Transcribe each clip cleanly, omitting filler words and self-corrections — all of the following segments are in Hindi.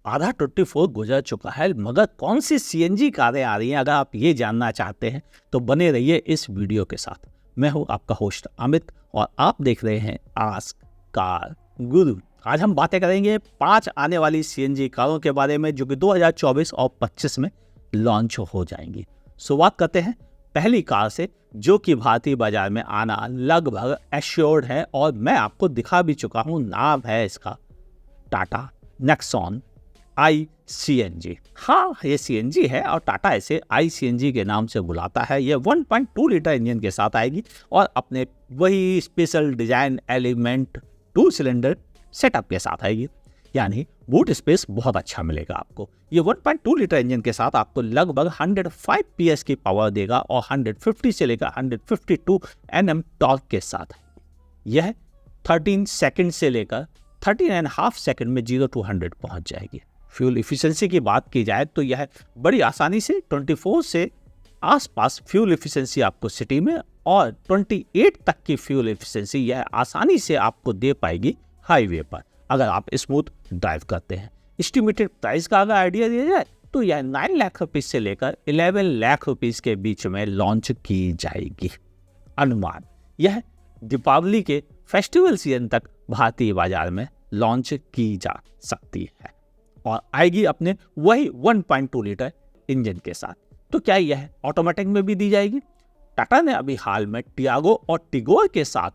आधा 24 गुजर चुका है, मगर कौन सी सीएनजी कारें आ रही हैं, अगर आप ये जानना चाहते हैं तो बने रहिए इस वीडियो के साथ। मैं हूं आपका होस्ट अमित और आप देख रहे हैं आस्क कार गुरु। आज हम बातें करेंगे 5 आने वाली सीएनजी कारों के बारे में जो कि 2024 और 25 में लॉन्च हो जाएंगी। शुरुआत करते हैं पहली कार से जो कि भारतीय बाजार में आना लगभग एश्योर्ड है और मैं आपको दिखा भी चुका हूं। नाम है इसका टाटा नेक्सॉन आई-सीएनजी। हाँ, ये सीएनजी है और टाटा इसे आई-सीएनजी के नाम से बुलाता है। ये 1.2 लीटर इंजन के साथ आएगी और अपने वही special design element 2 cylinder setup के साथ आएगी, यानी बूट स्पेस बहुत अच्छा मिलेगा आपको। ये 1.2 लीटर इंजन के साथ आपको लगभग 105 PS की पावर देगा और 150 से लेकर 152 Nm टॉर्क के साथ है। यह 13 सेकंड से लेकर 13.5 सेकंड में 0 to 100 पहुंच जाएगी। फ्यूल इफिशिएंसी की बात की जाए तो यह बड़ी आसानी से 24 से आसपास फ्यूल इफिशिएंसी आपको सिटी में और 28 तक की फ्यूल इफिशिएंसी यह आसानी से आपको दे पाएगी हाईवे पर, अगर आप स्मूथ ड्राइव करते हैं। एस्टिमेटेड प्राइस का अगर आइडिया दिया जाए तो यह 9 लाख रुपीज से लेकर 11 लाख रुपीज के बीच में लॉन्च की जाएगी। अनुमान यह दीपावली के फेस्टिवल सीजन तक भारतीय बाजार में लॉन्च की जा सकती है और आएगी अपने वही 1.2 लीटर इंजन के साथ। तो क्या यह ऑटोमेटिक में भी दी जाएगी? टाटा ने अभी हाल में टियागो और टिगोर के साथ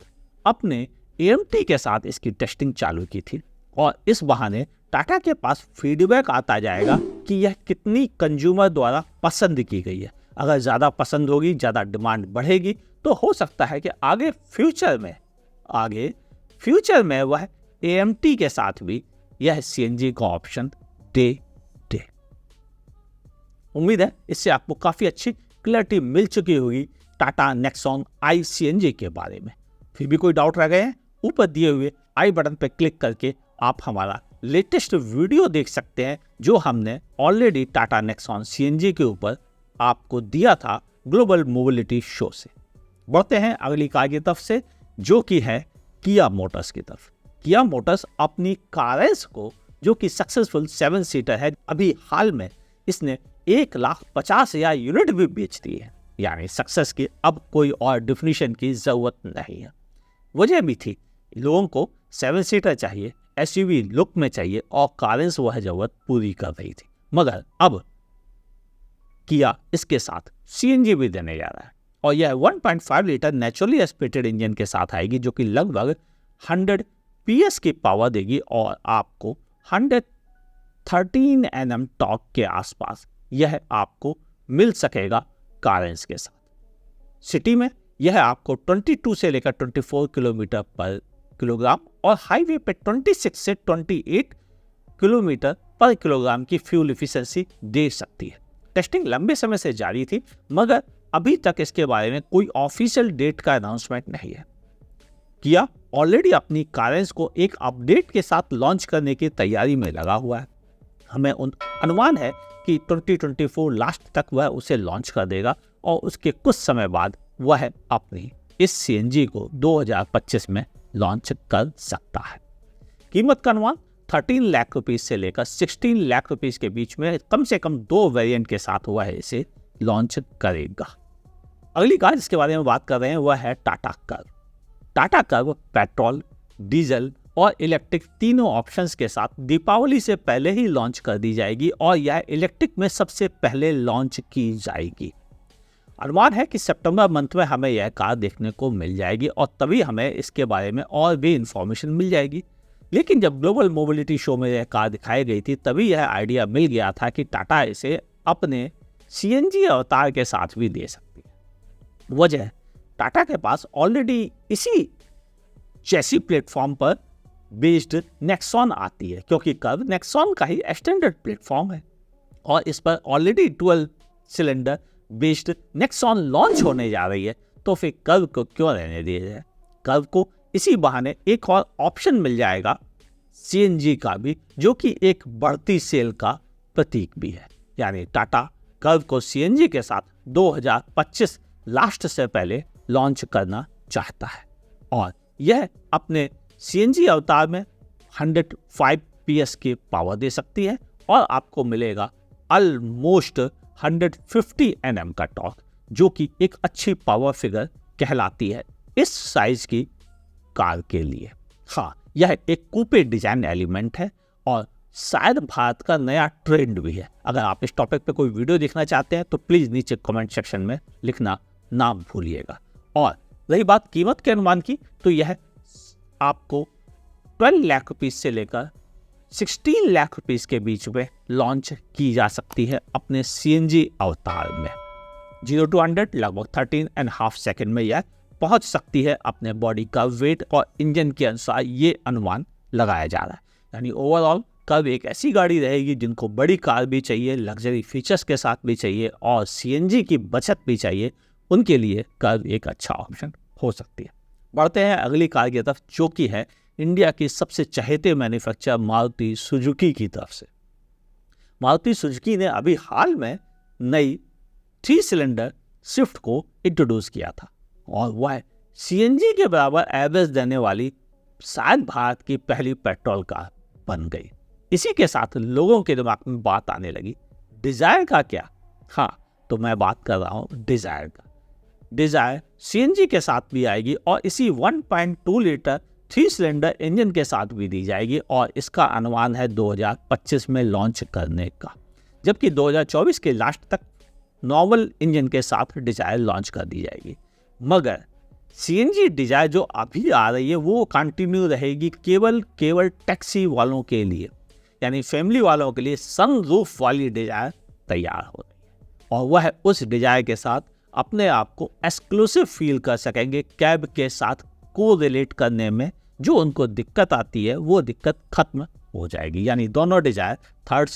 अपने AMT के साथ इसकी टेस्टिंग चालू की थी और इस बहाने टाटा के पास फीडबैक आता जाएगा कि यह कितनी कंज्यूमर द्वारा पसंद की गई है। अगर ज़्यादा पसंद होगी, ज़्यादा डिमांड बढ़ेगी तो हो सकता है कि आगे फ्यूचर में वह AMT के साथ भी यह CNG का ऑप्शन दे। उम्मीद है इससे आपको काफ़ी अच्छी क्लैरिटी मिल चुकी होगी टाटा नेक्सॉन आई-CNG के बारे में। फिर भी कोई डाउट रह गए हैं, ऊपर दिए हुए आई बटन पर क्लिक करके आप हमारा लेटेस्ट वीडियो देख सकते हैं जो हमने ऑलरेडी टाटा नेक्सॉन CNG के ऊपर आपको दिया था ग्लोबल मोबिलिटी शो से। बढ़ते हैं अगली कार की तरफ से जो कि है किया मोटर्स की तरफ। किया मोटर्स अपनी कारेंस को जो कि सक्सेसफुल 7 सीटर है, अभी हाल में इसने 1,50,000 यूनिट भी बेच दी है, यानी सक्सेस की अब कोई और डिफिनीशन की जरूरत नहीं है। वजह भी थी, लोगों को 7 सीटर चाहिए, SUV लुक में चाहिए और कारेंस वह जरूरत पूरी कर रही थी। मगर अब किया इसके साथ CNG भी देने जा रहा है और यह 1.5 लीटर नेचुरली एस्पिरेटेड इंजन के साथ आएगी जो कि लगभग 100 PS की पावर देगी और आपको 113 Nm टॉर्क के आसपास यह आपको मिल सकेगा कारेंस के साथ। सिटी में यह आपको 22 से लेकर 24 किलोमीटर पर किलोग्राम और हाईवे पे 26 से 28 किलोमीटर पर किलोग्राम की फ्यूल इफिशिएंसी दे सकती है। टेस्टिंग लंबे समय से जारी थी मगर अभी तक इसके बारे में कोई ऑफिशियल डेट का अनाउंसमेंट नहीं है। किया ऑलरेडी अपनी कारेंस को एक अपडेट के साथ लॉन्च करने की तैयारी में लगा हुआ है। हमें अनुमान है कि 2024 लास्ट तक वह उसे लॉन्च कर देगा और उसके कुछ समय बाद वह अपनी इस CNG को 2025 में लॉन्च कर सकता है। कीमत का अनुमान 13 लाख रुपीज से लेकर 16 लाख रुपीज के बीच में कम से कम 2 वेरिएंट के साथ वह इसे लॉन्च करेगा। अगली कार जिसके बारे में बात कर रहे हैं वह है Tata curve. Tata curve petrol, diesel और इलेक्ट्रिक तीनों ऑप्शंस के साथ दीपावली से पहले ही लॉन्च कर दी जाएगी और यह इलेक्ट्रिक में सबसे पहले लॉन्च की जाएगी। अनुमान है कि सितंबर मंथ में हमें यह कार देखने को मिल जाएगी और तभी हमें इसके बारे में और भी इंफॉर्मेशन मिल जाएगी। लेकिन जब ग्लोबल मोबिलिटी शो में यह कार दिखाई गई थी तभी यह आइडिया मिल गया था कि टाटा इसे अपने CNG अवतार के साथ भी दे सकती है। वजह टाटा के पास ऑलरेडी इसी चैसी प्लेटफॉर्म पर बेस्ड नेक्सॉन आती है, क्योंकि कर्व नेक्सॉन का ही एक्सटेंडेड प्लेटफॉर्म है और इस पर already 12 cylinder based Nexon launch होने जा रही है। तो फिर कर्व को क्यों रहने दिया जाए? कर्व को इसी बहाने एक और ऑप्शन मिल जाएगा CNG का भी, जो कि एक बढ़ती सेल का प्रतीक भी है। यानी टाटा कर्व को CNG के साथ 2025 लास्ट से पहले लॉन्च करना चाहता है और यह अपने CNG अवतार में 105 PS की पावर दे सकती है और आपको मिलेगा ऑलमोस्ट 150 Nm का टॉर्क, जो कि एक अच्छी पावर फिगर कहलाती है इस साइज की कार के लिए। हाँ, यह एक कूपे डिजाइन एलिमेंट है और शायद भारत का नया ट्रेंड भी है। अगर आप इस टॉपिक पे कोई वीडियो देखना चाहते हैं तो प्लीज नीचे कमेंट सेक्शन में लिखना ना भूलिएगा। और रही बात कीमत के अनुमान की, तो यह आपको 12 लाख रुपीस से लेकर 16 लाख रुपीस के बीच में लॉन्च की जा सकती है अपने CNG अवतार में। 0 to 100 लगभग 13.5 सेकेंड में यह पहुंच सकती है अपने बॉडी का वेट और इंजन के अनुसार, ये अनुमान लगाया जा रहा है। यानी ओवरऑल कर्व एक ऐसी गाड़ी रहेगी जिनको बड़ी कार भी चाहिए, लग्जरी फीचर्स के साथ भी चाहिए और CNG की बचत भी चाहिए, उनके लिए कर्व एक अच्छा ऑप्शन हो सकती है। बढ़ते हैं अगली कार की तरफ, जो कि है इंडिया की सबसे चहेते मैन्युफैक्चरर मारुति सुजुकी की तरफ से। मारुति सुजुकी ने अभी हाल में नई 3 सिलेंडर स्विफ्ट को इंट्रोड्यूस किया था और वह CNG के बराबर एवरेज देने वाली शायद भारत की पहली पेट्रोल कार बन गई। इसी के साथ लोगों के दिमाग में बात आने लगी, डिजायर का क्या? हाँ, तो मैं बात कर रहा हूं डिजायर का। डिजायर CNG के साथ भी आएगी और इसी 1.2 लीटर 3 सिलेंडर इंजन के साथ भी दी जाएगी और इसका अनुमान है 2025 में लॉन्च करने का, जबकि 2024 के लास्ट तक नॉर्मल इंजन के साथ डिजायर लॉन्च कर दी जाएगी। मगर CNG डिजायर जो अभी आ रही है वो कंटिन्यू रहेगी केवल टैक्सी वालों के लिए, यानी फैमिली वालों के लिए सनरूफ वाली डिजायर तैयार हो रही है और वह उस डिजायर के साथ अपने आप को एक्सक्लूसिव फील कर सकेंगे। कैब के साथ को रिलेट करने में जो उनको दिक्कत आती है वो दिक्कत खत्म हो जाएगी। यानी दोनों डिजायर 3rd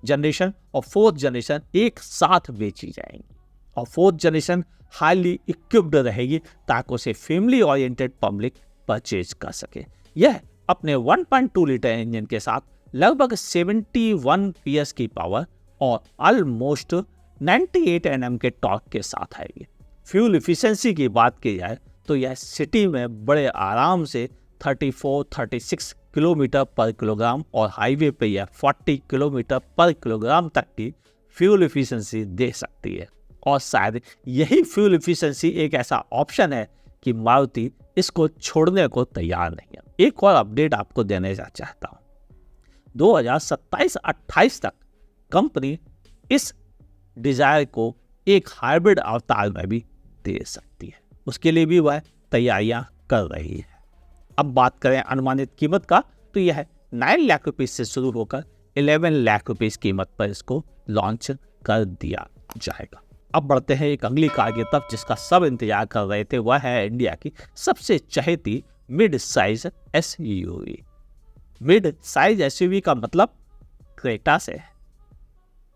जनरेशन और 4th जनरेशन एक साथ बेची जाएंगी और 4th जनरेशन हाईली इक्विप्ड रहेगी ताकि उसे फैमिली ओरिएंटेड पब्लिक परचेज कर सके। यह अपने 1.2 लीटर इंजन के साथ लगभग 71 PS की पावर और ऑलमोस्ट 98 Nm के टॉर्क के साथ आएगी। फ्यूल इफिशिएंसी की बात की जाए तो यह सिटी में बड़े आराम से 34-36 किलोमीटर पर किलोग्राम और हाईवे पे यह 40 किलोमीटर पर किलोग्राम तक की फ्यूल इफिशिएंसी दे सकती है। और शायद यही फ्यूल इफिशिएंसी एक ऐसा ऑप्शन है कि मारुति इसको छोड़ने को तैयार नहीं है। एक और अपडेट आपको देने चाहता हूँ, 2027-28 तक कंपनी इस डिजायर को एक हाइब्रिड अवतार में भी दे सकती है, उसके लिए भी वह तैयारियां कर रही है। अब बात करें अनुमानित कीमत का, तो यह 9 लाख रुपीस से शुरू होकर 11 लाख रुपीस कीमत पर इसको लॉन्च कर दिया जाएगा। अब बढ़ते हैं एक अगली कार की तरफ जिसका सब इंतजार कर रहे थे, वह है इंडिया की सबसे चहेती mid size SUV। Mid size SUV का मतलब क्रेटा से है,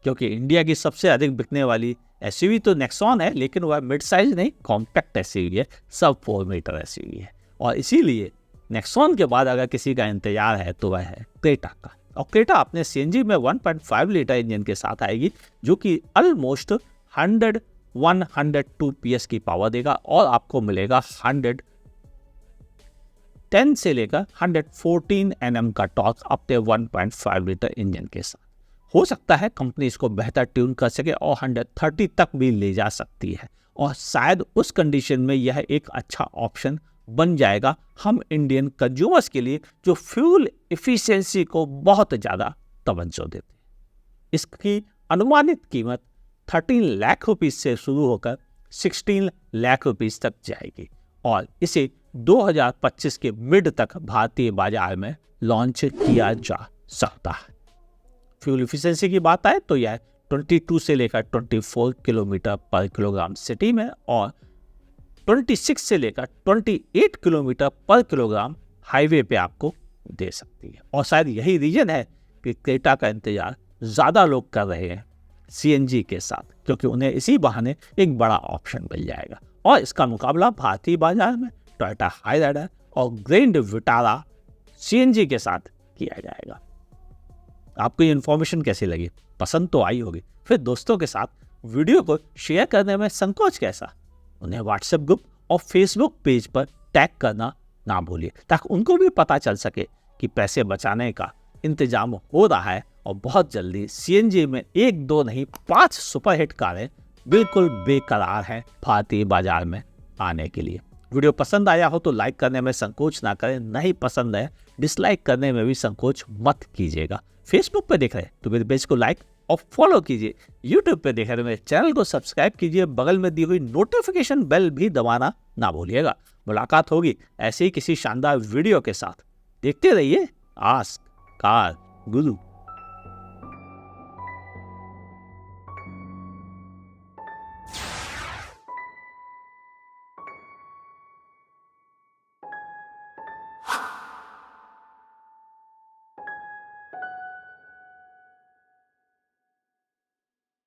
क्योंकि इंडिया की सबसे अधिक बिकने वाली SUV तो नेक्सॉन है, लेकिन वह मिड साइज नहीं, कॉम्पैक्ट SUV है, सब 4 मीटर SUV है। और इसीलिए नेक्सॉन के बाद अगर किसी का इंतजार है तो वह है क्रेटा का। और क्रेटा अपने CNG में 1.5 लीटर इंजन के साथ आएगी, जो कि ऑलमोस्ट 102 PS की पावर देगा और आपको मिलेगा 110 से लेकर 114 Nm का टॉर्क अपने 1.5 लीटर इंजन के साथ। हो सकता है कंपनी इसको बेहतर ट्यून कर सके और 130 तक भी ले जा सकती है और शायद उस कंडीशन में यह एक अच्छा ऑप्शन बन जाएगा हम इंडियन कंज्यूमर्स के लिए जो फ्यूल एफिशिएंसी को बहुत ज़्यादा तवज्जो देते हैं। इसकी अनुमानित कीमत 13 लाख रुपीस से शुरू होकर 16 लाख रुपीस तक जाएगी और इसे 2025 के मिड तक भारतीय बाजार में लॉन्च किया जा सकता है। फ्यूल एफिशिएंसी की बात आए तो यह 22 से लेकर 24 किलोमीटर पर किलोग्राम सिटी में और 26 से लेकर 28 किलोमीटर पर किलोग्राम हाईवे पे आपको दे सकती है। और शायद यही रीजन है कि क्रेटा का इंतजार ज़्यादा लोग कर रहे हैं CNG के साथ, क्योंकि उन्हें इसी बहाने एक बड़ा ऑप्शन मिल जाएगा। और इसका मुकाबला भारतीय बाजार में टोयोटा हाईराइडर और ग्रैंड विटारा CNG के साथ किया जाएगा। आपको ये इन्फॉर्मेशन कैसी लगी? पसंद तो आई होगी, फिर दोस्तों के साथ वीडियो को शेयर करने में संकोच कैसा? उन्हें व्हाट्सएप ग्रुप और फेसबुक पेज पर टैग करना ना भूलिए ताकि उनको भी पता चल सके कि पैसे बचाने का इंतजाम हो रहा है और बहुत जल्दी CNG में 1 2 नहीं 5 सुपरहिट कारें बिल्कुल बेकरार हैं भारतीय बाजार में आने के लिए। वीडियो पसंद आया हो तो लाइक करने में संकोच ना करें, नहीं पसंद है डिसलाइक करने में भी संकोच मत कीजिएगा। फेसबुक पे देख रहे हैं तो मेरे पेज को लाइक और फॉलो कीजिए। यूट्यूब पे देख रहे हैं मेरे चैनल को सब्सक्राइब कीजिए, बगल में दी हुई नोटिफिकेशन बेल भी दबाना ना भूलिएगा। मुलाकात होगी ऐसे ही किसी शानदार वीडियो के साथ। देखते रहिए आस्क कार गुरु।